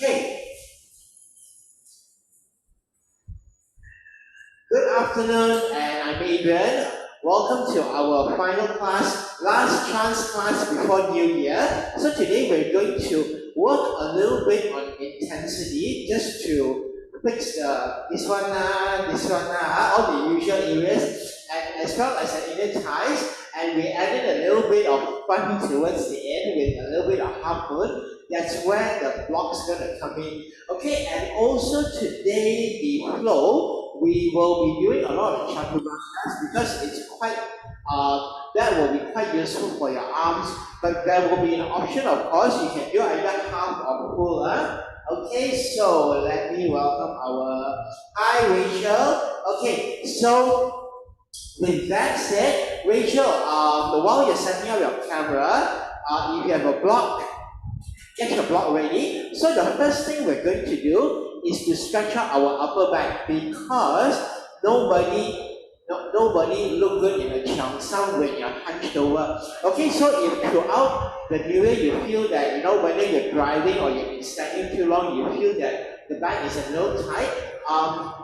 Okay. Good afternoon, and I'm Adrian. Welcome to our final class, last chance class before New Year. So today we're going to work a little bit on intensity, just to fix this one, all the usual areas, and as well as the inner ties. And we added a little bit of fun towards the end with a little bit of half moon. That's where the block's gonna come in. Okay, and also today the flow, we will be doing a lot of chaturanga because it's quite that will be quite useful for your arms. But there will be an option, of course, you can do either half or full. Okay, so let me welcome our hi Rachel. Okay, so with that said, Rachel, while you're setting up your camera, if you have a block, get your block ready. So the first thing we're going to do is to stretch out our upper back because nobody look good in a cheongsam when you're hunched over. Okay, so if throughout the new year you feel that whether you're driving or you've been standing too long, you feel that the back is a little tight,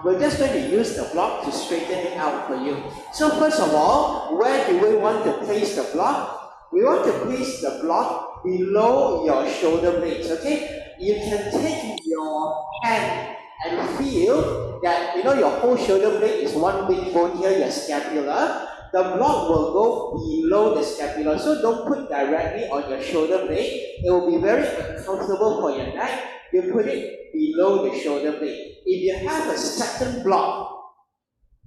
we're just going to use the block to straighten it out for you. So first of all, where do we want to place the block? We want to place the block below your shoulder blades, okay? You can take your hand and feel that, your whole shoulder blade is one big bone here, your scapula. The block will go below the scapula, so don't put directly on your shoulder blade. It will be very uncomfortable for your neck. You put it below the shoulder blade. If you have a second block,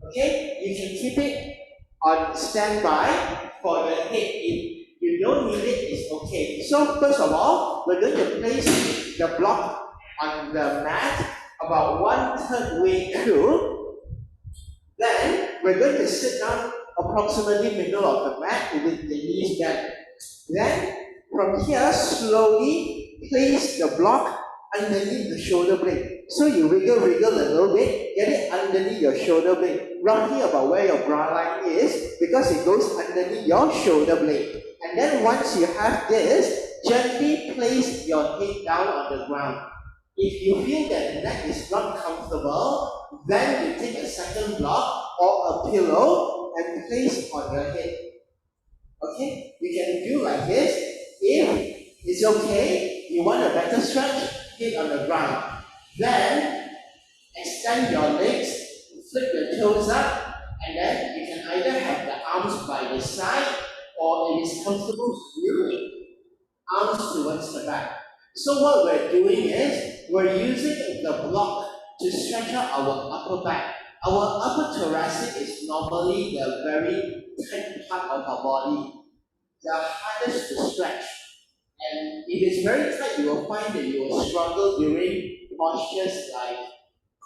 okay, you can keep it on standby for the head. If you don't need it, it's okay. So first of all, we're going to place the block on the mat about 1/3 way through. Then we're going to sit down approximately middle of the mat with the knees bent. Then from here, slowly place the block underneath the shoulder blade. So you wiggle a little bit, get it underneath your shoulder blade, roughly about where your bra line is, because it goes underneath your shoulder blade. And then once you have this, gently place your head down on the ground. If you feel that the neck is not comfortable, then you take a second block or a pillow and place on your head. Okay? You can do like this. If it's okay, you want a better stretch, head on the ground. Then extend your legs, flip your toes up, and then you can either have the arms by the side, or if it's comfortable for you, arms towards the back. So what we're doing is, we're using the block to stretch out our upper back. Our upper thoracic is normally the very tight part of our body, the hardest to stretch. And if it's very tight, you will find that you will struggle during postures like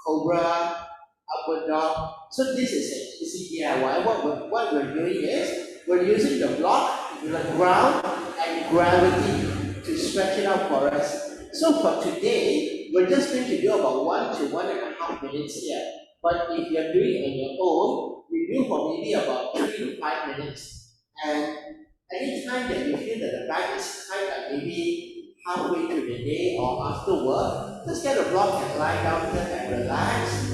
cobra, upward dog. So this is an easy DIY. What we're doing is, we're using the block, the ground, and gravity to stretch it out for us. So for today, we're just going to do about 1 to 1.5 minutes here. But if you're doing it on your own, we do for maybe about 3 to 5 minutes. And anytime that you feel that the back is tight, like maybe halfway through the day or after work, just get a block and lie down here and relax.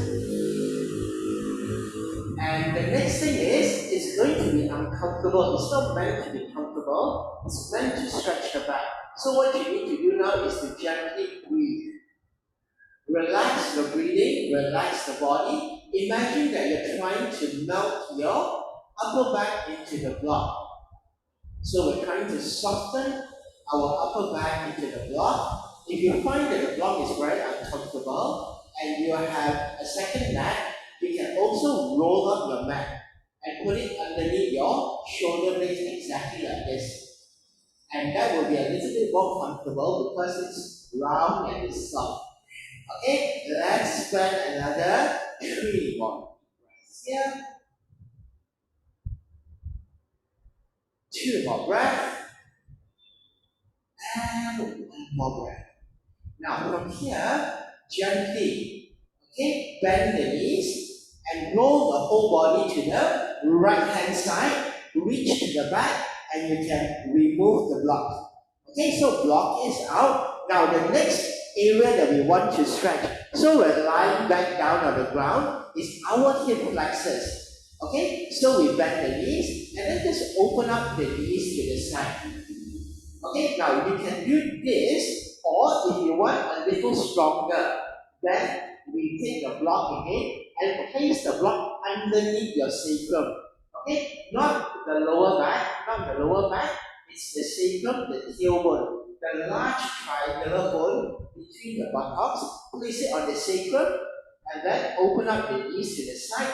And the next thing is, it's going to be uncomfortable. It's not meant to be comfortable, it's meant to stretch the back. So what you need to do now is to gently breathe. Relax the breathing, relax the body. Imagine that you're trying to melt your upper back into the block. So we're trying to soften our upper back into the block. If you find that the block is very uncomfortable and you have a second mat, you can also roll up your mat and put it underneath your shoulder blades exactly like this. And that will be a little bit more comfortable because it's round and it's soft. Okay, let's spend another 3 more breaths here. 2 more breaths. And 1 more breath. Now from here, gently, okay, bend the knees and roll the whole body to the right hand side, reach to the back, and you can remove the block. Okay, so block is out. Now the next area that we want to stretch. So we're lying back down on the ground. It's our hip flexors. Okay, so we bend the knees and then just open up the knees to the side. Okay, now you can do this, or if you want a little stronger, then we take the block again and place the block underneath your sacrum. Okay, not the lower back, it's the sacrum, the tailbone, the large triangular bone between the buttocks. Place it on the sacrum and then open up the knees to the side,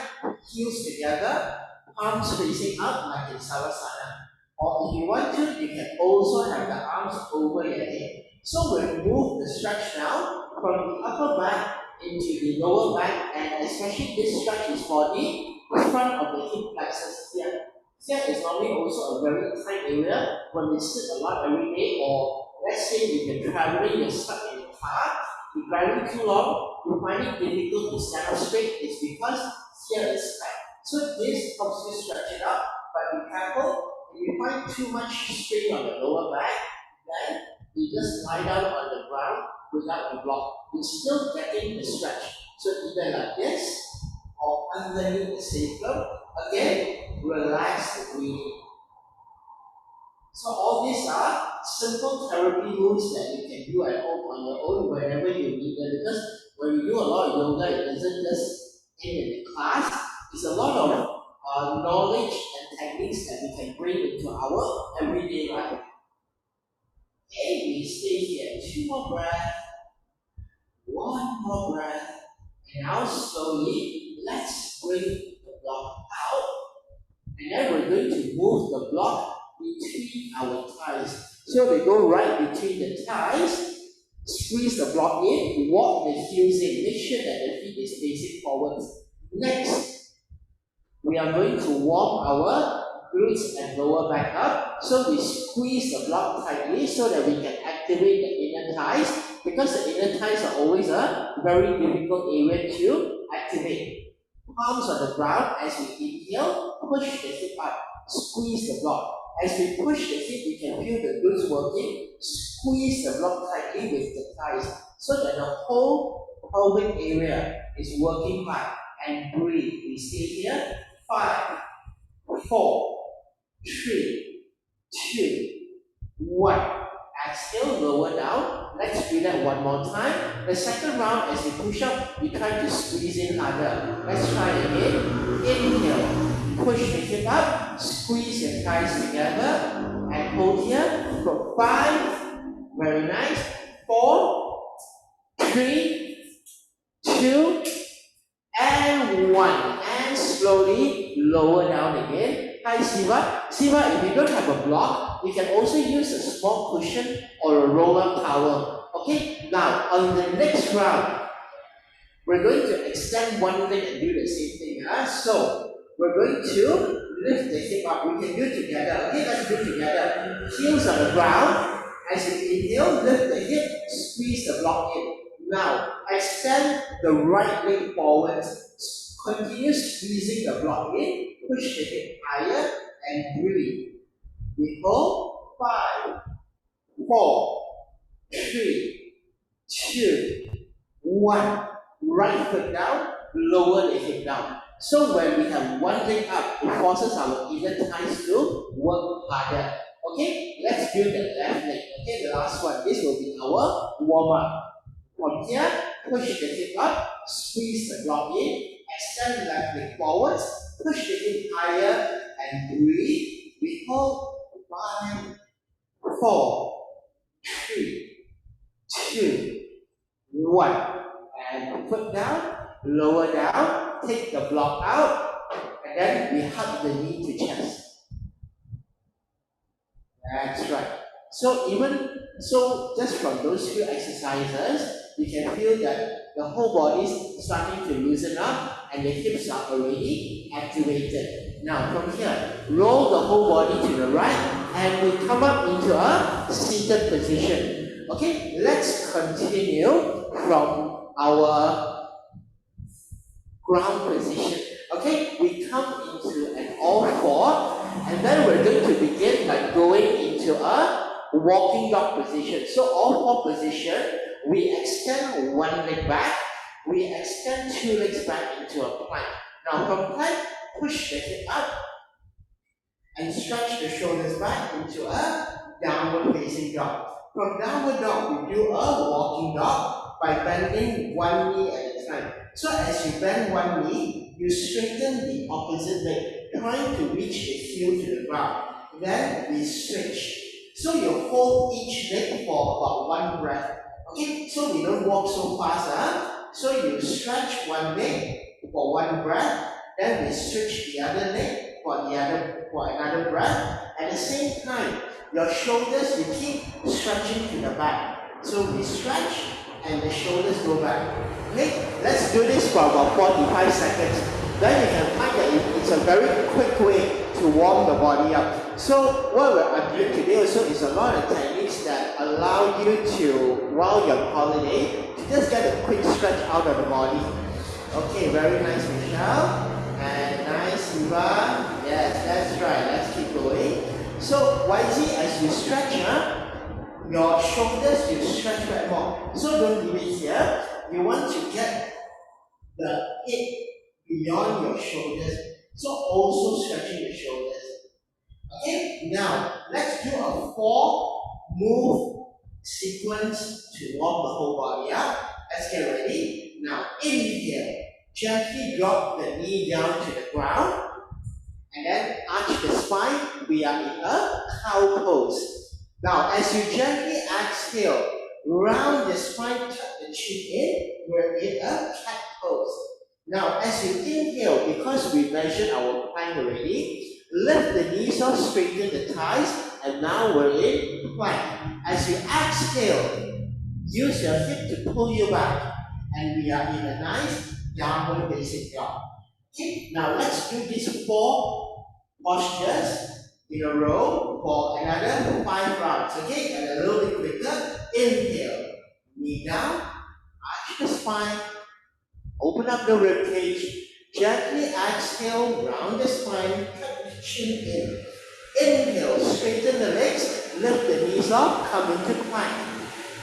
heels together, palms facing up like in Savasana. Or if you want to, you can also have the arms over your head. So we'll move the stretch now from the upper back into the lower back, and especially this stretch is for the front of the hip flexors here. Here is normally also a very tight area when we sit a lot every day, or let's say you've been traveling, you're stuck in the car, you're driving too long, you find it difficult to stand up straight. It's because here is tight. So this helps you stretch it up, but be careful. If you find too much strain on the lower back, then you just lie down on the ground without the block. You're still getting the stretch. So either like this or underneath the sacrum. Again, relax the breathing. So all these are simple therapy moves that you can do at home on your own whenever you need them. Because when you do a lot of yoga, it isn't just in the class. It's a lot of knowledge and techniques that we can bring into our everyday life. Okay, we stay here. 2 more breaths. 1 more breath. And now slowly, let's bring the block out. And then we're going to move the block between our thighs. So we go right between the thighs, squeeze the block in, walk the heels in, make sure that the feet is facing forwards. Next, we are going to warm our glutes and lower back up. So we squeeze the block tightly so that we can activate the inner thighs, because the inner thighs are always a very difficult area to activate. Palms on the ground as we inhale, push the hip up, squeeze the block. As we push the hip, we can feel the glutes working. Squeeze the block tightly with the thighs so that the whole pelvic area is working hard. And breathe. We stay here. 5, 4, 3, 2, 1. Exhale, lower down. Let's do that one more time. The second round, as you push up, you try to squeeze in harder. Let's try again. Inhale. Push the hip up. Squeeze your thighs together. And hold here for 5. Very nice. 4, 3, 2, and 1. And slowly lower down again. Hi Siva. Siva, if you don't have a block, you can also use a small cushion or a roll-up towel. Okay, now on the next round, we're going to extend one leg and do the same thing. So we're going to lift the hip up. We can do it together. Okay, let's do it together. Heels on the ground. As you inhale, lift the hip, squeeze the block in. Now, extend the right leg forward. Continue squeezing the block in. Push the hip higher and breathe. We hold. 5, 4, 3, 2, 1. Right foot down, lower the hip down. So when we have one leg up, it forces our inner thighs to work harder. Okay, let's do the left leg. Okay, the last one. This will be our warm up. From here, push the hip up, squeeze the block in, extend left leg forward, push the hip higher, and breathe. We hold. 5, 4, 3, 2, 1. And foot down, lower down, take the block out, and then we hug the knee to chest. That's right. So just from those few exercises, you can feel that the whole body is starting to loosen up and the hips are already activated. Now from here, roll the whole body to the right and we come up into a seated position. Okay, let's continue from our ground position. Okay, we come into an all four and then we're going to begin by going into a walking dog position. So all four position, we extend one leg back, we extend two legs back into a plank. Now from plank, push the hip up and stretch the shoulders back into a downward facing dog. From downward dog, we do a walking dog by bending one knee at a time. So as you bend one knee, you straighten the opposite leg, trying to reach the heel to the ground. Then we switch. So you hold each leg for about one breath. Okay, so we don't walk so fast. So you stretch one leg for one breath, then we switch the other leg for another breath. At the same time, your shoulders, you keep stretching to the back. So we stretch and the shoulders go back. Okay, let's do this for about 45 seconds. Then you can find that it's a very quick way to warm the body up. So what I'm doing today also is a lot of techniques that allow you to, while you're on holiday, to just get a quick stretch out of the body. Okay, very nice, Michelle. And nice, Eva. Yes, that's right. Let's keep going. So, YZ, as you stretch, your shoulders, you stretch back more. So don't leave it here. You want to get the hip beyond your shoulders. So also stretching the shoulders. Okay, now let's do a 4 move sequence to warm the whole body up. Let's get ready. Now inhale. Gently drop the knee down to the ground. And then arch the spine. We are in a cow pose. Now as you gently exhale, round the spine, tuck the chin in. We're in a cat pose. Now as you inhale, because we measured our plank already, lift the knees up, straighten the thighs, and now we're in plank. As you exhale, use your hip to pull you back, and we are in a nice downward facing dog. Okay, now let's do these 4 postures in a row for another 5 rounds. Okay, and a little bit quicker. Inhale, knee down, arch the spine, open up the rib cage. Gently exhale, round the spine, tuck the chin in. Inhale, straighten the legs, lift the knees up, come into plank.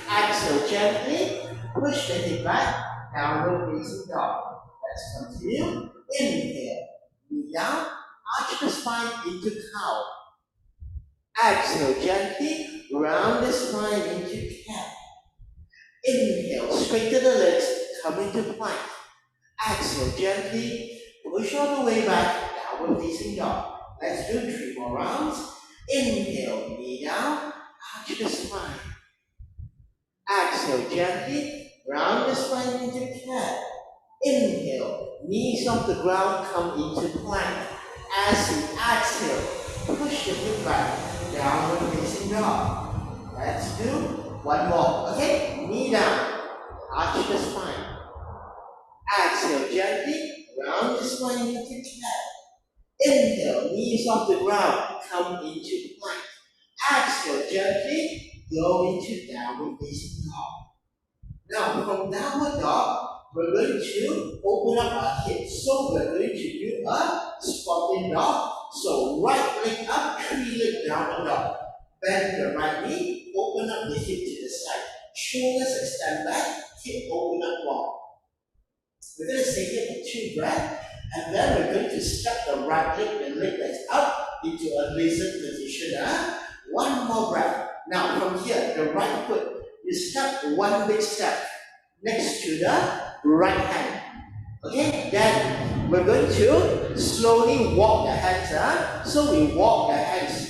Exhale gently, push the hip back, downward facing dog. Let's continue. Inhale, knee down, arch the spine into cow. Exhale gently, round the spine into cat. Inhale, straighten the legs, come into plank. Exhale gently, push all the way back, downward facing dog. Let's do 3 more rounds. Inhale, knee down, arch the spine. Exhale gently, round the spine into cat. Inhale, knees off the ground, come into plank. As you exhale, push the hip back, downward facing dog. Let's do 1 more. Okay, knee down, arch the spine. Exhale gently, round the spine into cat. Inhale, knees off the ground, come into plank. Exhale gently, go into downward facing dog. Now from downward dog, we're going to open up our hips. So we're going to do a squatting dog. So right leg up, 3 leg downward dog. Bend the right knee, open up the hip to the side. Shoulders extend back, hip open up long. We're going to stay here for 2 breaths, and then we're going to step the right leg, the leg that's up, into a lizard position. 1 more breath. Now from here, the right foot, you step 1 big step next to the right hand. Okay, then we're going to slowly walk the hands. So we walk the hands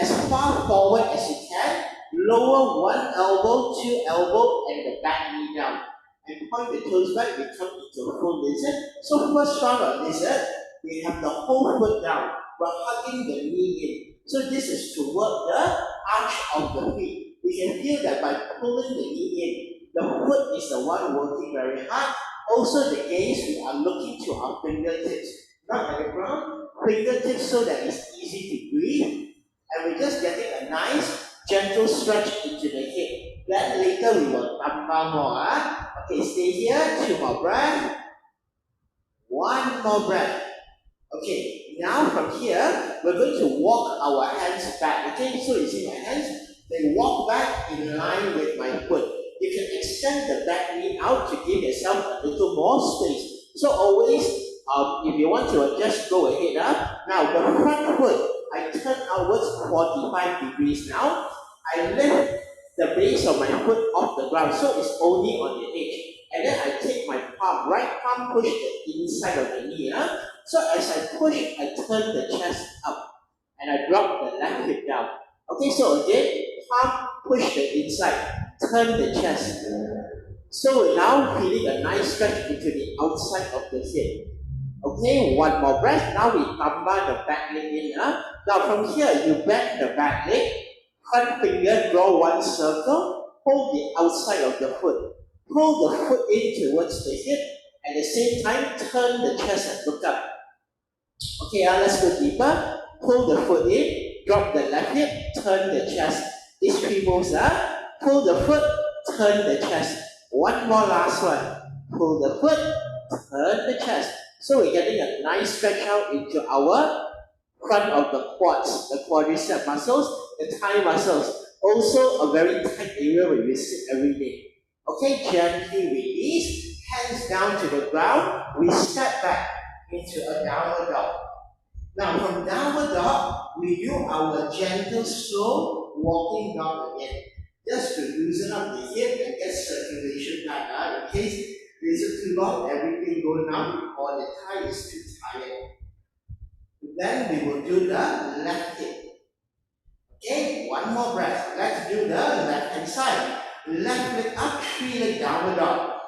as far forward as you can. Lower 1 elbow, 2 elbow, and the back knee down. And point the toes back, we come into a full lizard. So first round of lizard, we have the whole foot down. We're hugging the knee in. So this is to work the arch of the feet. We can feel that by pulling the knee in, the foot is the one working very hard. Also the gaze, we are looking to our fingertips. Not at the ground, fingertips so that it's easy to breathe. And we're just getting a nice, gentle stretch into the hip. Then later we will tambah more. Okay, stay here, 2 more breaths. 1 more breath. Okay, now from here, we're going to walk our hands back. Okay, so you see my hands? They walk back in line with my foot. You can extend the back knee out to give yourself a little more space. So always, if you want to just go ahead. Now the front foot, I turn outwards 45 degrees now. I lift the base of my foot off the ground, so it's only on the edge. And then I take my palm, right palm push the inside of the knee. So as I push, I turn the chest up and I drop the left hip down. Okay, so again, palm push the inside, turn the chest. So we're now feeling a nice stretch into the outside of the hip. Okay, one more breath. Now we tumble the back leg in. Now from here, you bend the back leg, front finger, draw one circle, hold the outside of the foot. Pull the foot in towards the hip, at the same time, turn the chest and look up. Okay, let's go deeper. Pull the foot in, drop the left hip, turn the chest. These 3 moves. Pull the foot, turn the chest. One more last one. Pull the foot, turn the chest. So we're getting a nice stretch out into our front of the quads, the quadricep muscles, the thigh muscles. Also a very tight area where we sit every day. Okay, gently release, hands down to the ground. We step back into a downward dog. Now from downward dog, we do our gentle, slow walking dog again. Just to loosen up the hip and get circulation back. In case this is too long, everything goes numb or the thigh is too tired. Then we will do the left hip. Okay, one more breath. Let's do the left hand side. Left leg up, 3 leg downward dog.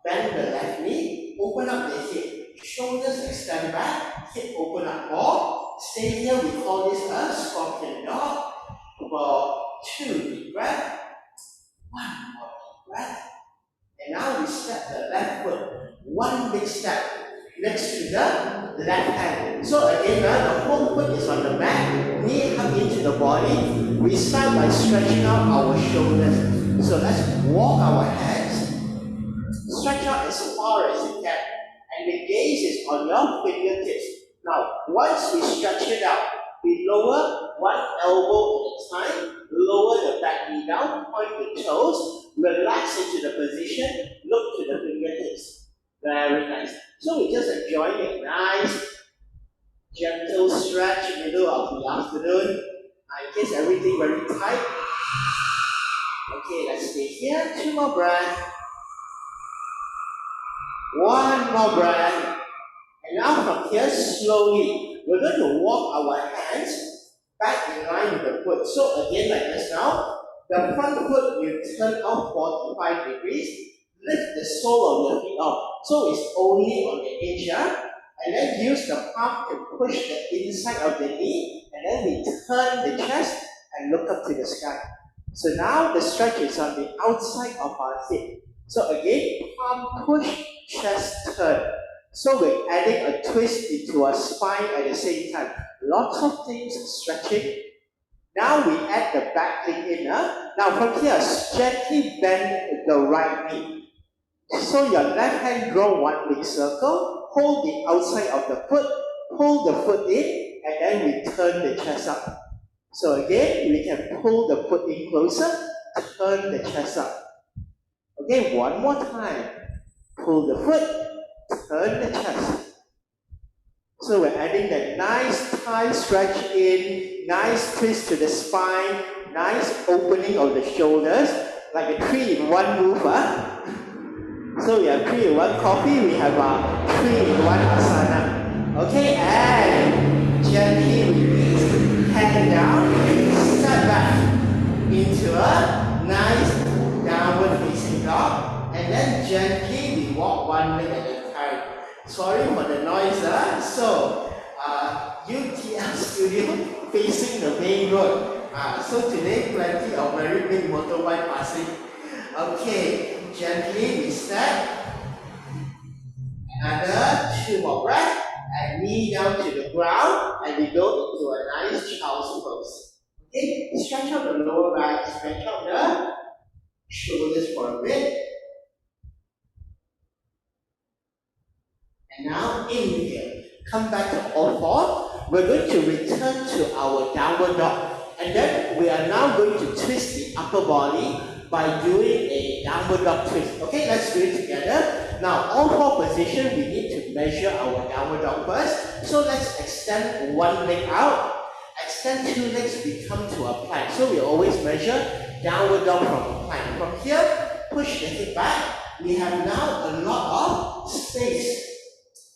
Bend the left knee, open up the hip. Shoulders extend back, hip open up more. Stay here, we call this a scorpion dog. For 2 deep breath. 1 more deep breath. And now we step the left foot. 1 big step next to the left hand. So again, the whole foot is on the mat, knee hug into the body. We start by stretching out our shoulders. So let's walk our hands, stretch out as far as you can, and the gaze is on your fingertips. Now, once we stretch it out, we lower 1 elbow at a time, lower the back knee down, point the toes, relax into the position, look to the fingertips. Very nice. So we're just enjoying a nice, gentle stretch middle of the afternoon. In case everything very tight. Okay, let's stay here. 2 more breaths. 1 more breath. And now from here, slowly, we're going to walk our hands back in line with the foot. So again, like this now, the front foot you turn out 45 degrees. Lift the sole of your feet up. So it's only on the edge. And then use the palm to push the inside of the knee. And then we turn the chest and look up to the sky. So now the stretch is on the outside of our hip. So again, palm push, chest turn. So we're adding a twist into our spine at the same time. Lots of things stretching. Now we add the back leg in. Now from here, gently bend the right knee. So your left hand draw 1 big circle, hold the outside of the foot, pull the foot in, and then we turn the chest up. So again, we can pull the foot in closer, turn the chest up. Okay, 1 more time. Pull the foot, turn the chest. So we're adding that nice thigh stretch in, nice twist to the spine, nice opening of the shoulders, like a 3-in-1 move. So we have 3-in-1 coffee, we have 3-in-1 asana. Okay, and gently release, hand down, step back into a nice downward facing dog, and then gently we walk 1 leg at a time. Sorry for the noise. So UTL studio facing the main road. So today plenty of very big motorbike passing. Okay, gently we step. Another 2 more breaths, and knee down to the ground, and we go into a nice child's pose. Okay, stretch out the lower back, stretch out the shoulders for a bit. And now inhale, come back to all four. We're going to return to our downward dog. And then we are now going to twist the upper body by doing a downward dog twist. Okay, let's do it together. Now, all four positions, we need to measure our downward dog first. So let's extend one leg out. Extend two legs, we come to a plank. So we always measure downward dog from a plank. From here, push the hip back. We have now a lot of space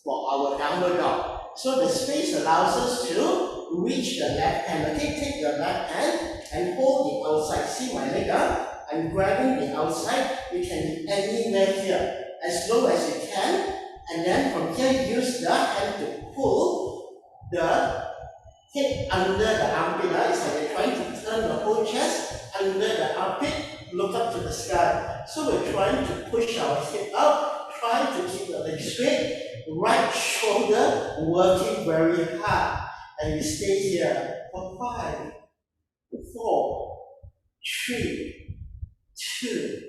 for our downward dog. So the space allows us to reach the left hand. Okay, take your left hand and hold the outside. See my leg up? I'm grabbing the outside. You can be anywhere here, as low as you can. And then from here, use the hand to pull the hip under the armpit. It's like you're trying to turn the whole chest under the armpit. Look up to the sky. So we're trying to push our hip up, trying to keep the leg straight. Right shoulder working very hard. And you stay here for 5, 4, 3, 2,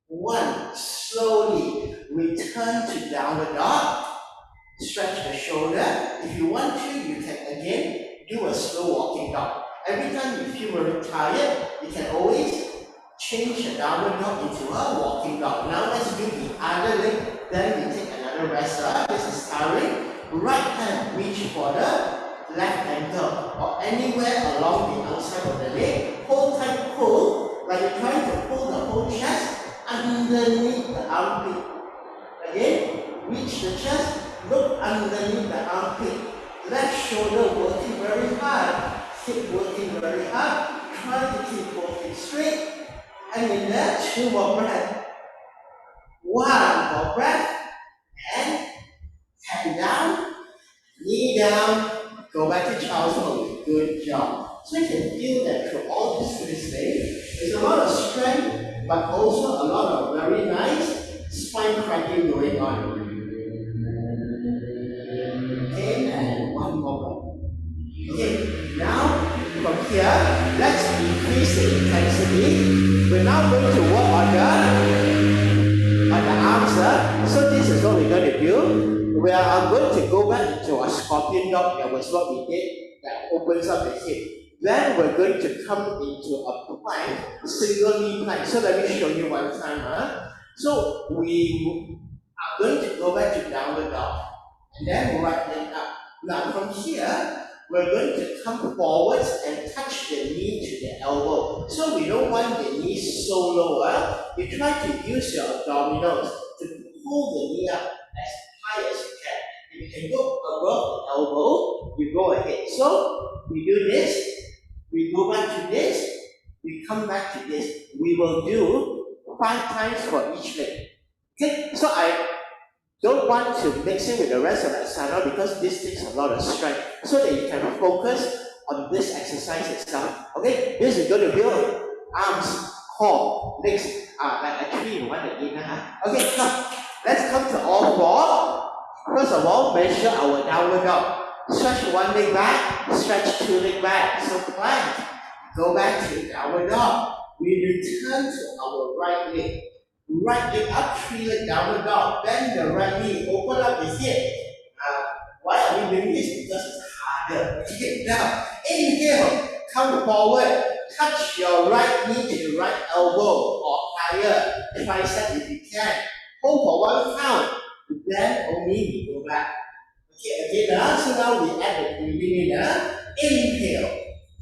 1. Slowly return to downward dog. Stretch the shoulder. If you want to, you can again do a slow walking dog. Every time you feel very tired, you can always change the downward dog into a walking dog. Now let's do the other leg. Then we take another rest. This is tiring. Right hand reach for the left ankle or anywhere along the outside of the leg. Hold tight, pull, like you're trying to pull the whole chest underneath the armpit. Again, reach the chest, look underneath the armpit. Left shoulder working very hard, hip working very hard. Try to keep walking straight. And in there, 2 more breaths. 1 more breath. And head down, knee down, go back to child's pose. Good job. So you can feel that through all this twisting, there's a lot of strength, but also a lot of very nice spine cracking going on. Okay, and 1 more breath. Okay, now from here, let's increase the intensity. We're now going to work on the arms. So this is what we're going to do. We are going to go back into our scorpion dog. That was what we did. That opens up the hip. Then we're going to come into a plank, single knee plank. So let me show you one time. So we are going to go back to downward dog. And then right leg up. Now from here, we're going to come forwards and touch the knee to the elbow. So we don't want the knee so low. You try to use your abdominals to pull the knee up as high as you can. If you can go above the elbow, you go ahead. So we do this, we go back to this, we come back to this. We will do 5 times for each leg. Okay, so I don't want to mix it with the rest of the asana because this takes a lot of strength so that you can focus on this exercise itself. Okay, this is going to build arms, core, legs, like a tree in one again. Okay, now let's come to all 4. First of all, measure our downward dog. Stretch 1 leg back, stretch 2 leg back. So plank, go back to downward dog. We return to our right leg. Right leg up, 3 leg downward dog. Bend the right knee, open up the hip. Why are we doing this? Because it's harder. Okay, now inhale, come forward, touch your right knee to your right elbow or higher tricep if you can. Hold for 1 count. Then only we go back. Okay, again, so now we add the breathing in. Inhale,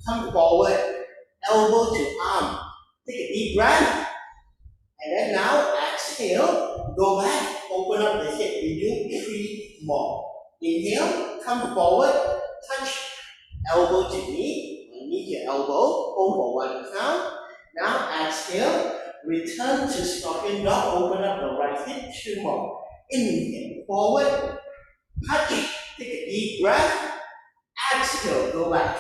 come forward, elbow to arm. Take a deep breath. And then now exhale, go back, open up the hip. We do 3 more. Inhale, come forward, touch elbow to knee to elbow, hold for 1 count. Now exhale, return to scorpion dog, open up the right hip, 2 more. Inhale, forward, touch, take a deep breath, exhale, go back.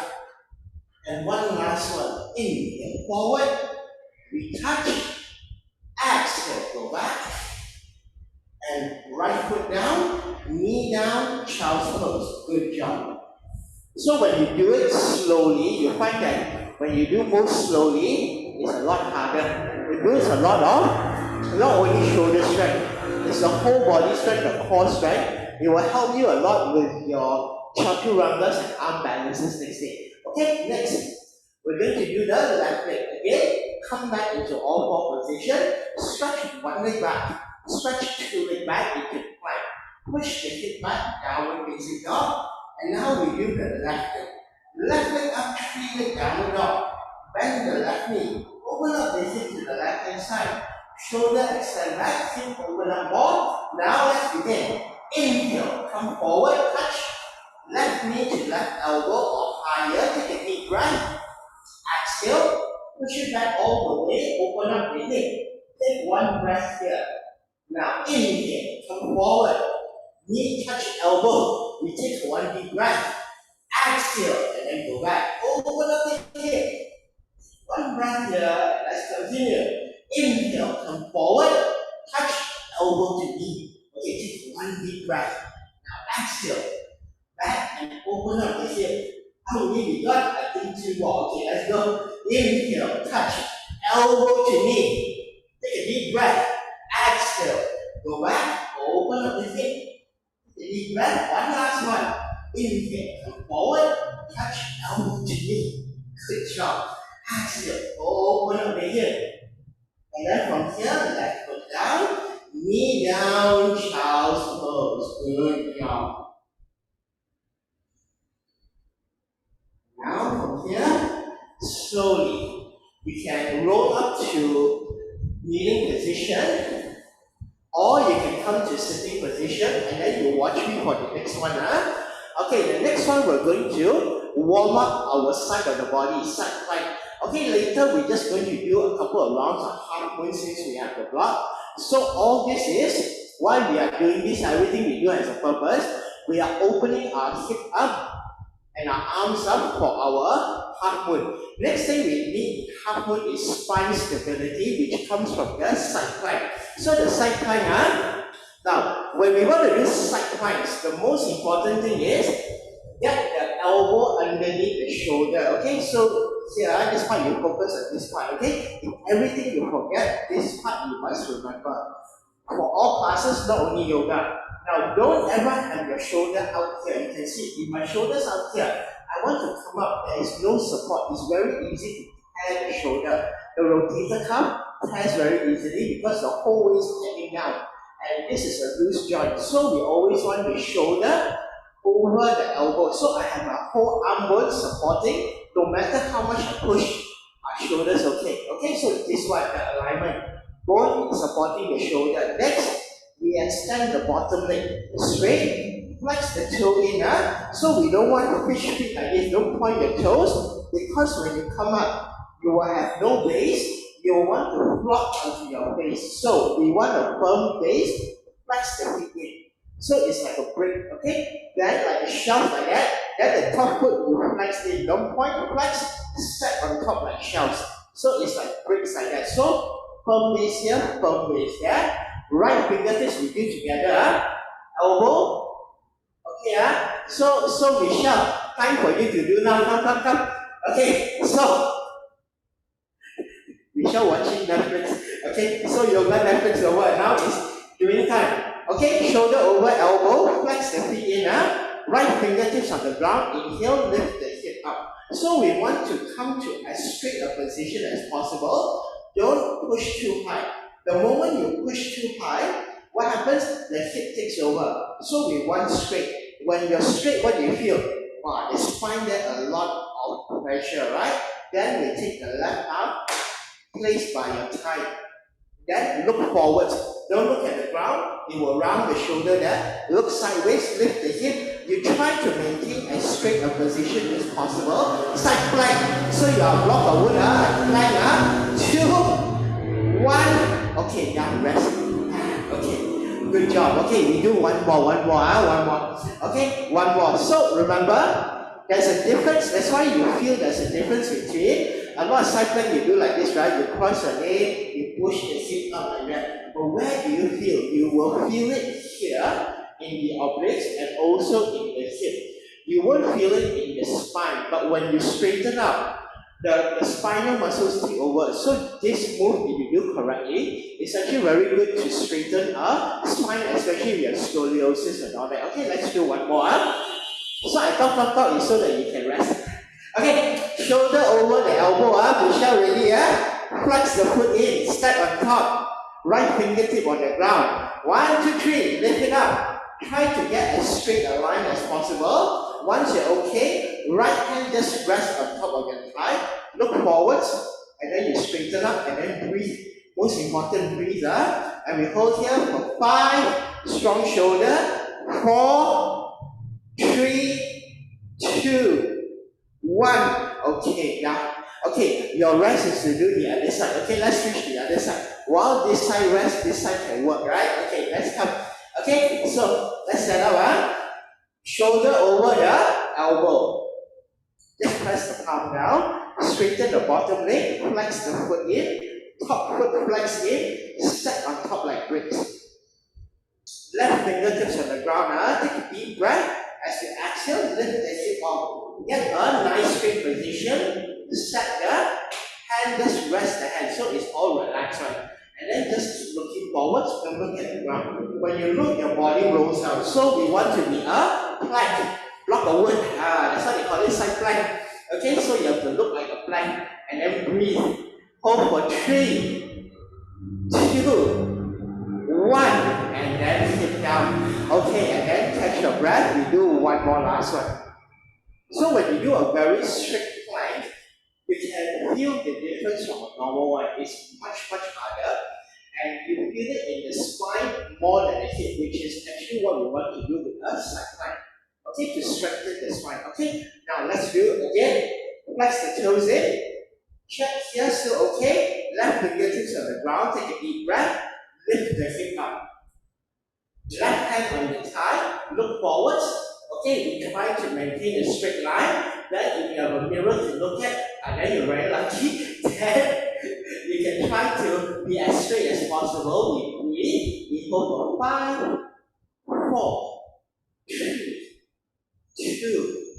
And 1 last one. Inhale, forward, we touch, exhale, go back. And right foot down, knee down, child's pose. Good job. So when you do it slowly, you find that when you do move slowly, it's a lot harder. It builds a lot of, not only shoulder strength, it's the whole body strength, the core strength. It will help you a lot with your chaturangas and arm balances next day. Okay, next. We're going to do the left leg. Again, come back into all four position. Stretch one leg back. Stretch two leg back into plank. Push the hip back, downward facing dog. And now we do the left leg. Left leg up, three leg downward dog. Bend the left knee. Open up the hip to the left hand side. Shoulder extend back, hip open up more. Now let's begin. Inhale, come forward, touch. Left knee to left elbow or higher. Take a deep breath. Exhale, push it back all the way. Open up the hip. Take one breath here. Now inhale, come forward. Knee touch elbow. We take one deep breath. Exhale, and then go back. Open up the hip. One breath here. Let's continue. Inhale, come forward. Touch elbow to knee. Okay, take one deep breath. Now exhale. Back and open up the hip. How many we got? I think two more. Okay, let's go. Inhale, touch. Elbow to knee. Take a deep breath. Exhale. Go back. Open up the hip. Take a deep breath. One last one. Inhale, come forward. Touch elbow to knee. Good job. Exhale. Open up the hip. And then from here, left foot down. Knee down. Child's pose. Good job. Now from here, slowly, we can roll up to kneeling position, or you can come to sitting position, and then you watch me for the next one. Okay, the next one we're going to warm up our side of the body, side plank. Okay, later we're just going to do a couple of rounds of half moon since we have the block. So all this is, while we are doing this, everything we do has a purpose. We are opening our hip up and our arms up for our half moon. Next thing we need half moon is spine stability, which comes from the side plank. So the side plank, now when we want to do side planks, the most important thing is get the elbow underneath the shoulder. Okay, so here, this part you focus on this part. Okay, if everything you forget, this part you must remember. For all classes, not only yoga. Now, don't ever have your shoulder out here. You can see if my shoulder's out here, I want to come up. There is no support. It's very easy to tear the shoulder. The rotator cuff tears very easily because the whole way is hanging down. And this is a loose joint. So we always want the shoulder over the elbow. So I have my whole arm bone supporting. No matter how much I push, our shoulder's okay. Okay, so this one, the alignment. Bone supporting the shoulder. Next, we extend the bottom leg straight, flex the toe in. So we don't want to fish feet like this. Don't point your toes, because when you come up, you will have no base. You will want to flop onto your face. So we want a firm base, flex the feet in. So it's like a break, okay? Then like a shelf like that, then the top foot you flex in. Don't point, flex, step on top like shelves. So it's like breaks like that. So firm base here, firm base there. Right fingertips we do together. Elbow. Okay, so Michelle, time for you to do now. Come. Okay, so Michelle watching Netflix. Okay, so yoga Netflix over. Now is doing time. Okay, shoulder over elbow, flex the feet in. Right fingertips on the ground. Inhale, lift the hip up. So we want to come to as straight a position as possible. Don't push too high. The moment you push too high, what happens? The hip takes over. So we want straight. When you're straight, what do you feel? Wow, the spine there a lot of pressure, right? Then we take the left arm, place by your thigh. Then look forward. Don't look at the ground. You will round the shoulder there. Look sideways, lift the hip. You try to maintain as straight a position as possible. Side plank. So you are block of wood, plank, 2, 1. Okay, now rest. Okay, good job. Okay, we do one more. Okay, one more. So remember, there's a difference. That's why you feel there's a difference between a lot of side plank you do like this, right? You cross your leg, you push the hip up like that. But where do you feel? You will feel it here in the obliques and also in the hip. You won't feel it in the spine, but when you straighten up, the spinal muscles take over. So this move, if you do correctly, is actually very good to straighten a spine, especially if you have scoliosis and all that. Okay, let's do one more. So I talk is so that you can rest. Okay, shoulder over the elbow, Michelle ready, flex the foot in, step on top, right fingertip on the ground. 1, 2, 3, lift it up. Try to get as straight a line as possible. Once you're okay, right hand just rest on top of your thigh, look forwards, and then you straighten up and then breathe. Most important, breathe, and we hold here for 5, strong shoulder, 4, 3, 2, 1. Okay, now, okay, your rest is to do the other side. Okay, let's switch the other side. While this side rests, this side can work, right? Okay, let's come. Okay, so let's set up, shoulder over the elbow. Just press the palm down, straighten the bottom leg, flex the foot in, top foot flex in, step on top like bricks. Left fingertips on the ground, take a deep breath. As you exhale, lift the hip up. Get a nice straight position, set the hand, just rest the hand, so it's all relaxed, right? And then just keep looking forwards, and look at the ground. When you look, your body rolls out. So we want to be a plank. Block of wood, that's why they call it side plank. Okay, so you have to look like a plank, and then breathe. Hold for 3, 2, 1, and then sit down. Okay, and then catch your breath. We do one more last one. So when you do a very strict plank, you can feel the difference from a normal one. It's much, much harder. And you feel it in the spine more than the hip, which is actually what we want to do with a side plank. Okay, to strengthen the spine. Okay, now let's do it again. Flex the toes in. Check here, still okay. Left fingertips on the ground. Take a deep breath. Lift the hip up. Left hand on the thigh. Look forwards. Okay, we try to maintain a straight line. Then if you have a mirror to look at, and then you're very lucky, then you can try to be as straight as possible. We breathe. We hold for 5, 4, 3, 2,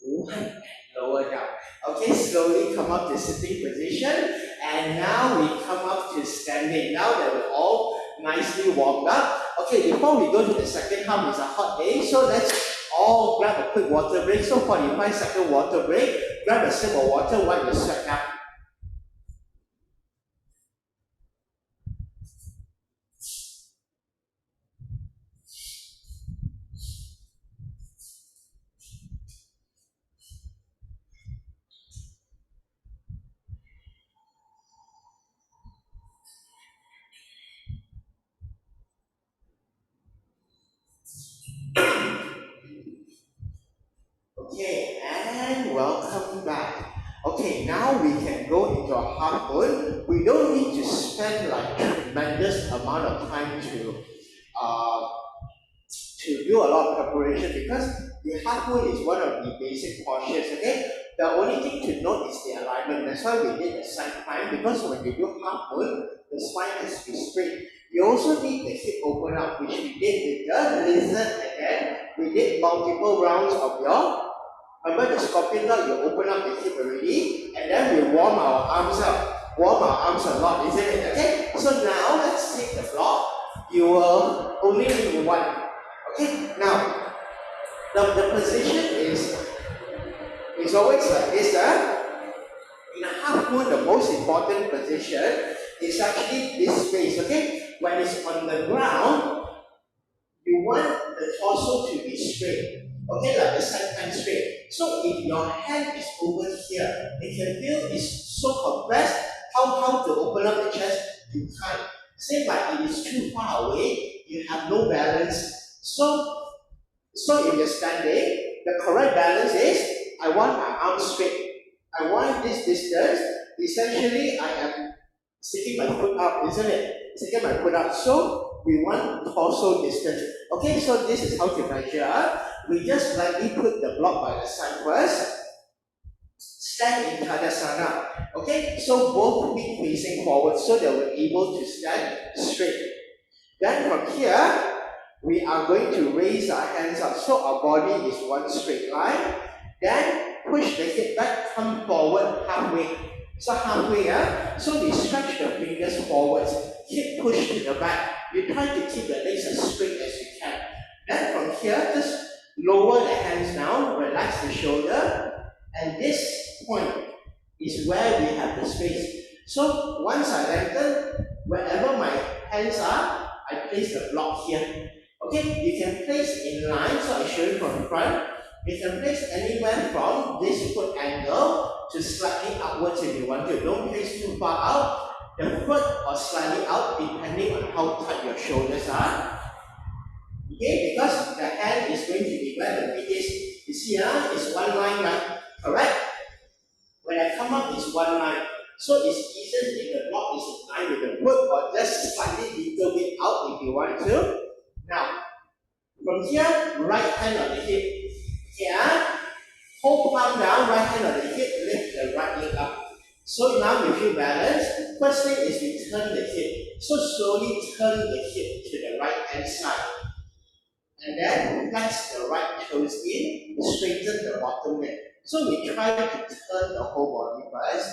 1, and lower down. Okay, slowly come up to sitting position, and now we come up to standing. Now that we're all nicely warmed up. Okay, before we go to the second half, it's a hot day, so let's all grab a quick water break. So 45-second water break. Grab a sip of water while you sweat out. Okay, and welcome back. Okay, now we can go into a half moon. We don't need to spend like tremendous amount of time to do a lot of preparation, because the half moon is one of the basic portions. Okay, the only thing to note is the alignment. That's why we did the side plank, because when you do half moon, the spine has to be straight. You also need the hip open up, which we did with the lizard, and then we did multiple rounds of your. Remember the scorpion dog, you open up the hip already, and then we warm our arms up. Warm our arms a lot, isn't it? Okay? So now let's take the block. You will only need one. Okay? Now, the position is always like this. In a half moon, the most important position is actually this space. Okay? When it's on the ground, you want the torso to be straight. Okay, like the side plank straight. So if your hand is over here, you can feel it's so compressed, how to open up the chest to tight. Same like it is too far away, you have no balance. So if you're standing, the correct balance is, I want my arms straight. I want this distance. Essentially, I am sticking my foot up, isn't it? Sticking my foot up. So we want torso distance. Okay, so this is how to measure. We just lightly put the block by the side first. Stand in Tadasana. Okay, so both feet facing forward so that we're able to stand straight. Then from here, we are going to raise our hands up so our body is one straight line. Then push the hip back, come forward halfway. So halfway, so we stretch the fingers forwards, hip push to the back. You try to keep the legs as straight as you can. Then from here, just lower the hands down, relax the shoulder. And this point is where we have the space. So once I lengthen, wherever my hands are, I place the block here. Okay, you can place in line, so I show you from front. You can place anywhere from this foot angle to slightly upwards if you want to. Don't place too far out. The foot or slightly out depending on how tight your shoulders are. Okay, because the hand is going to be where the feet is. You see, it's one line, right? Correct? When I come up, it's one line. So it's easier if the block is in line with the foot or just slightly little bit out if you want to. Now, from here, right hand on the hip. Here, hold palm down, right hand on the hip, lift the right leg up. So now you feel balanced. First thing is we turn the hip. So slowly turn the hip to the right hand side. And then flex the right toes in, straighten the bottom leg. So we try to turn the whole body first.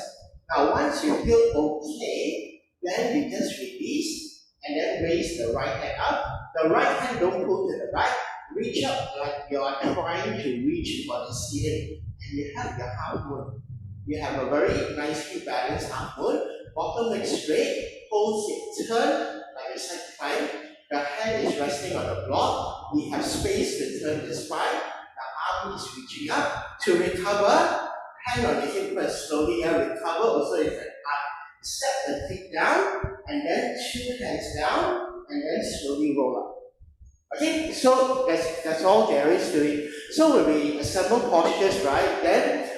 Now once you feel okay, then you just release and then raise the right hand up. The right hand don't pull to the right, reach up like you are trying to reach for the ceiling. And you have your half moon. You have a very nicely balanced half moon. Bottom leg straight, hold it, turn like a side climb. The hand is resting on the block. We have space to turn the spine. The arm is reaching up. To recover, hand on the hip first, slowly recover. Also you can step the feet down and then two hands down and then slowly roll up. Okay, so that's all there is to it. So when we assemble postures, right, then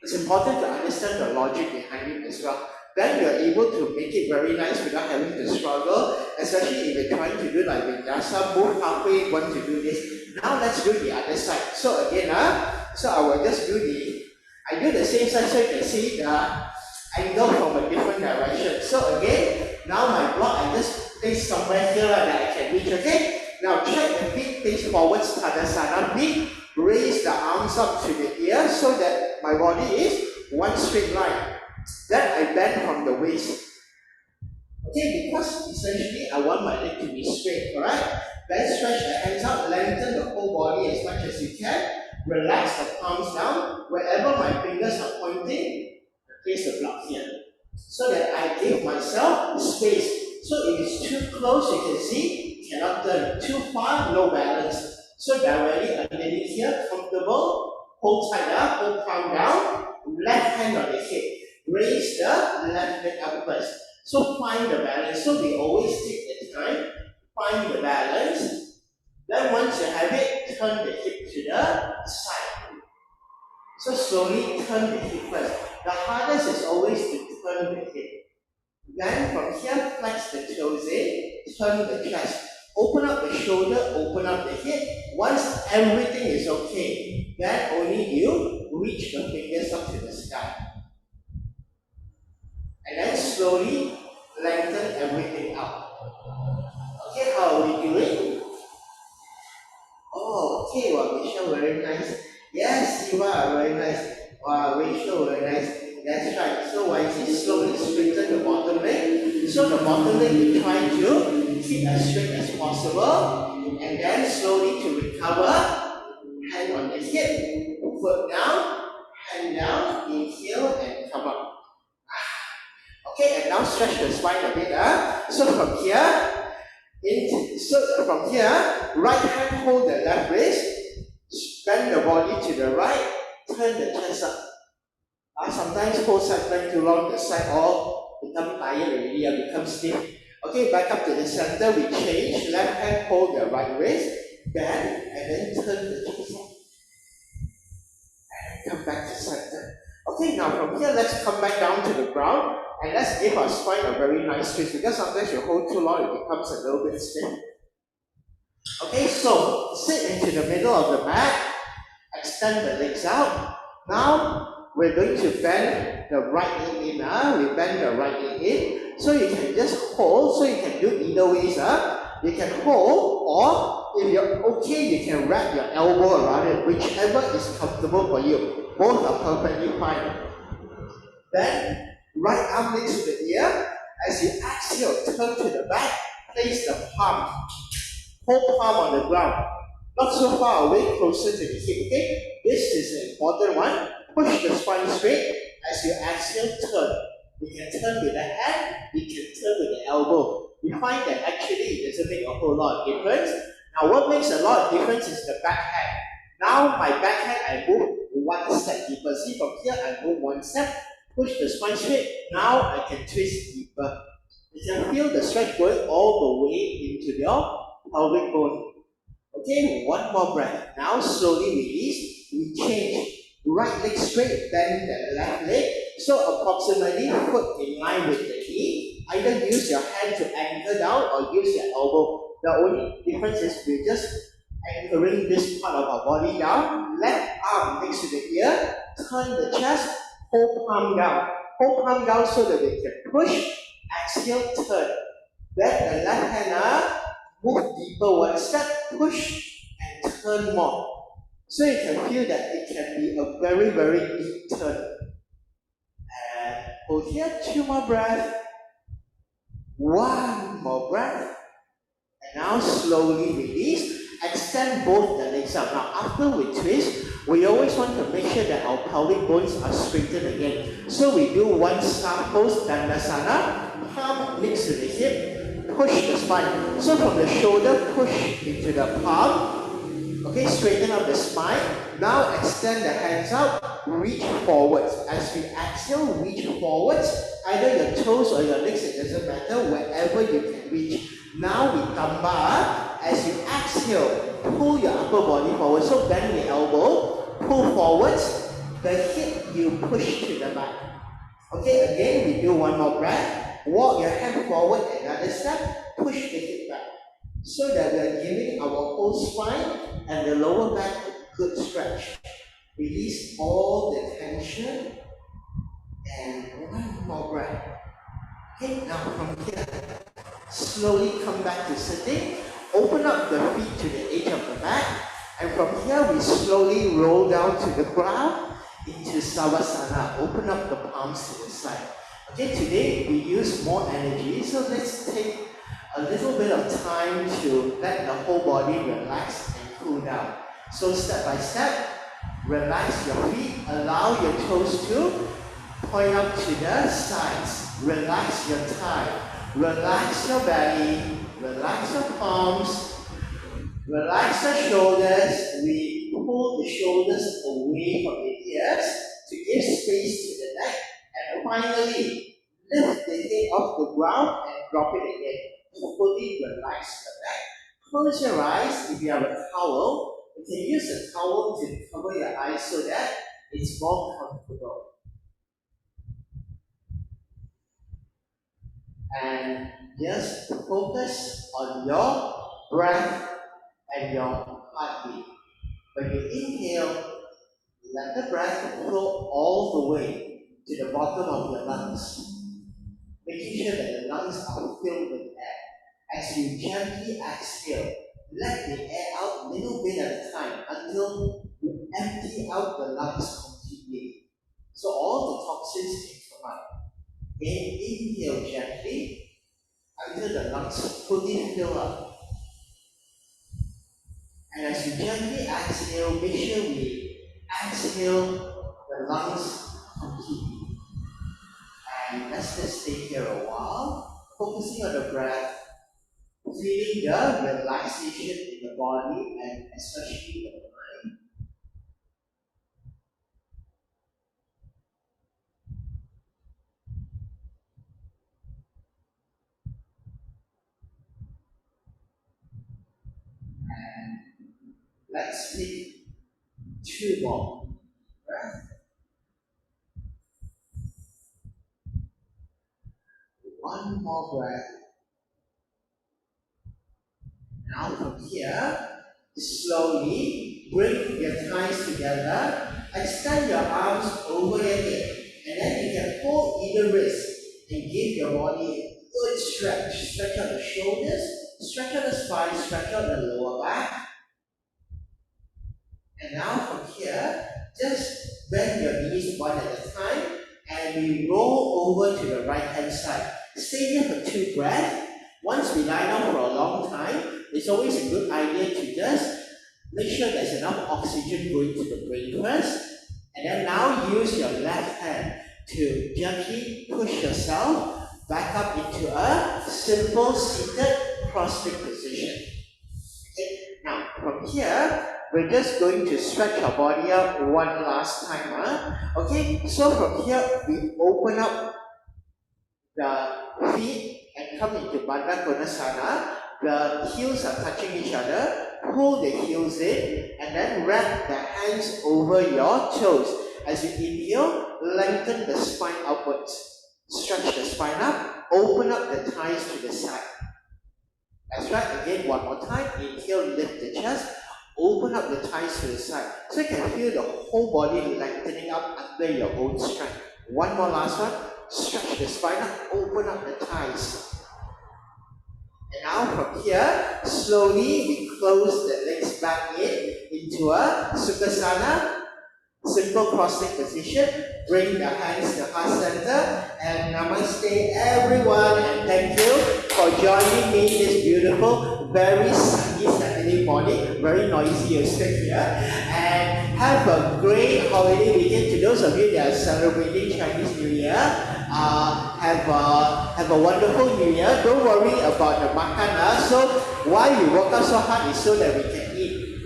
it's important to understand the logic behind it as well. Then you're able to make it very nice without having to struggle, especially if you're trying to do like vinyasa, move halfway, want to do this. Now let's do the other side. So again, so I will just do the same side so you can see the angle from a different direction. So again, now my block, I just place somewhere here that I can reach, okay? Now check the feet, face forwards, Tadasana feet, raise the arms up to the ear so that my body is one straight line. Then I bend from the waist. Okay, because essentially I want my leg to be straight, alright? Then stretch the hands out, lengthen the whole body as much as you can. Relax the palms down. Wherever my fingers are pointing, place the block here. So that I give myself space. So if it's too close, you can see, cannot turn. Too far, no balance. So directly underneath here, comfortable. Hold tight up, hold palm down. Left hand on the hip. Raise the left leg up first. So find the balance. So we always take the time, find the balance. Then once you have it, turn the hip to the side. So slowly turn the hip first. The hardest is always to turn the hip. Then from here, flex the toes in, turn the chest. Open up the shoulder, open up the hip. Once everything is okay, then only you reach the fingers up to the sky. And then slowly lengthen everything out. Okay, how are we doing? Oh, okay, wow, Michelle, very nice. Yes, Siva, very nice. Wow, Rachel, very nice. That's right. So why is it slowly straighten the bottom leg? So the bottom leg you try to keep as straight as possible. And then slowly to recover, hand on the hip, foot down, hand down, inhale and come up. Okay, and now stretch the spine a bit. So from here, right hand hold the left wrist, bend the body to the right, turn the chest up. Sometimes hold side plank too long, the side all become tired already, become stiff. Okay, back up to the center, we change. Left hand hold the right wrist, bend, and then turn the chest up. And come back to center. Okay, now from here, let's come back down to the ground. And let's give our spine a very nice twist, because sometimes you hold too long, it becomes a little bit stiff. Okay, so sit into the middle of the mat, extend the legs out. Now, we're going to bend the right leg in. We bend the right leg in. So you can just hold, so you can do either ways. You can hold, or if you're okay, you can wrap your elbow around it, whichever is comfortable for you. Both are perfectly fine. Then, right arm next to the ear. As you exhale, turn to the back, place the palm, whole palm on the ground. Not so far away, closer to the hip, okay? This is an important one. Push the spine straight. As you exhale, turn. You can turn with the hand, you can turn with the elbow. You find that actually it doesn't make a whole lot of difference. Now what makes a lot of difference is the backhand. Now my backhand, I move one step deeper. See from here, I move one step, push the spine straight. Now I can twist deeper. You can feel the stretch going all the way into your pelvic bone. Okay, one more breath. Now slowly release. We change. Right leg straight, bend the left leg. So approximately foot in line with the knee. Either use your hand to anchor down or use your elbow. The only difference is we're just anchoring this part of our body down. Left arm next to the ear. Turn the chest. Hold palm down. Hold palm down so that we can push. Exhale, turn. Then the left hand up. Move deeper one step. Push and turn more. So you can feel that it can be a very, very deep turn. And hold here, 2 more breaths. 1 more breath. And now slowly release. Extend both the legs out. Now after we twist, we always want to make sure that our pelvic bones are straightened again. So we do one star pose, Dandasana. Palm next to the hip. Push the spine. So from the shoulder, push into the palm. Okay, straighten up the spine. Now extend the hands out, reach forwards. As we exhale, reach forwards. Either your toes or your legs, it doesn't matter, wherever you can reach. Now we tamba. As you exhale, pull your upper body forward. So bend the elbow, pull forwards. The hip you push to the back. Okay, again we do 1 more breath. Walk your hand forward another step, push the hip back. So that we are giving our whole spine and the lower back a good stretch. Release all the tension. And 1 more breath. Okay, now from here, slowly come back to sitting. Open up the feet to the edge of the mat. And from here, we slowly roll down to the ground into Savasana. Open up the palms to the side. Okay, today we use more energy. So let's take a little bit of time to let the whole body relax and cool down. So step by step, relax your feet, allow your toes to point up to the sides. Relax your thigh, relax your belly, relax your palms, relax the shoulders. We pull the shoulders away from the ears to give space to the neck. And finally, lift the head off the ground and drop it again. Fully relax the neck. Close your eyes. If you have a towel, you can use a towel to cover your eyes so that it's more comfortable. And just focus on your breath and your heartbeat. When you inhale, let the breath flow all the way to the bottom of your lungs, making sure that the lungs are filled with air. As you gently exhale, let the air out little bit at a time until you empty out the lungs completely. So all the toxins can come out. Then inhale gently until the lungs fully fill up. And as you gently exhale, make sure we exhale the lungs completely. And let's just stay here a while, focusing on the breath. Feeling the relaxation in the body and especially the mind. And let's take 2 more breaths. 1 more breath. Now from here, slowly bring your thighs together, extend your arms over your head, and then you can hold either wrist and give your body a good stretch. Stretch out the shoulders, stretch out the spine, stretch out the lower back. And now from here, just bend your knees 1 at a time, and we roll over to the right hand side. Stay here for 2 breaths. Once we lie down for a long time, it's always a good idea to just Make sure there's enough oxygen going to the brain first. And then now use your left hand to gently push yourself back up into a simple seated prostrate position. Okay, now from here, we're just going to stretch our body out one last time. Okay, so from here, we open up the feet and come into Bandha Konasana. The heels are touching each other. Pull the heels in and then wrap the hands over your toes. As you inhale, lengthen the spine upwards. Stretch the spine up. Open up the thighs to the side. That's right. Again, one more time. Inhale, lift the chest. Open up the thighs to the side. So you can feel the whole body lengthening up under your own strength. One more last one. Stretch the spine up, open up the thighs. And now from here, slowly we close the legs back into a Sukhasana, simple cross-leg position. Bring the hands to heart center and namaste everyone, and thank you for joining me this beautiful, very sunny Saturday morning. Very noisy estate here. And have a great holiday weekend to those of you that are celebrating Chinese New Year. Have a wonderful New Year. Don't worry about the makan. So why we work out so hard is so that we can eat.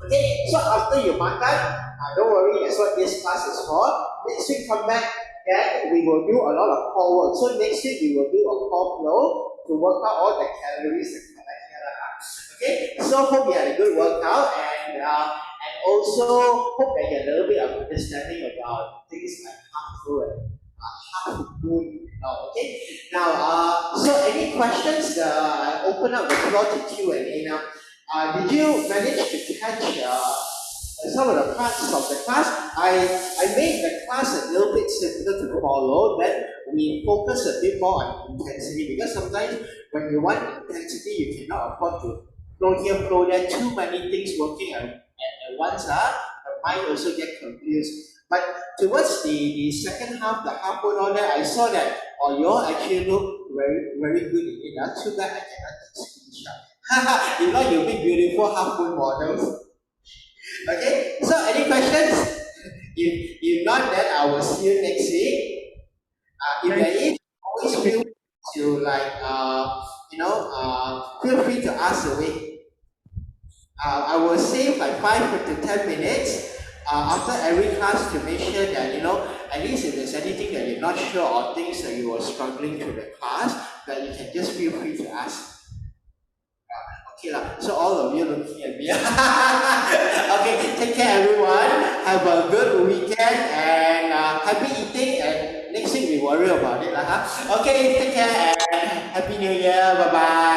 Okay, so after you makan, don't worry, that's what this class is for. Next week come back, then we will do a lot of core work. So next week we will do a core flow to work out all the calories and okay, so hope you had a good workout, and also hope that you had a little bit of understanding about things like half full and half moon. Okay, now so any questions? I open up the floor to Q&A now. Did you manage to catch some of the parts of the class? I made the class a little bit simpler to follow. Then we focus a bit more on intensity, because sometimes when you want intensity, you cannot afford to flow here, flow there, too many things working at once. The mind also get confused. But towards the second half, the half moon all that, I saw that you all actually look very, very good in it. Too bad I cannot screenshot. If not, you'll be beautiful half moon models. Okay, so any questions? If not, then I will see you next week. If there is, always feel to feel free to ask away. I will save like 5 to 10 minutes after every class to make sure that at least if there's anything that you're not sure or things that you are struggling through the class, that you can just feel free to ask. Okay, so all of you looking at me. Okay, take care everyone. Have a good weekend and happy eating, and next week we worry about it. Okay, take care and Happy New Year. Bye bye.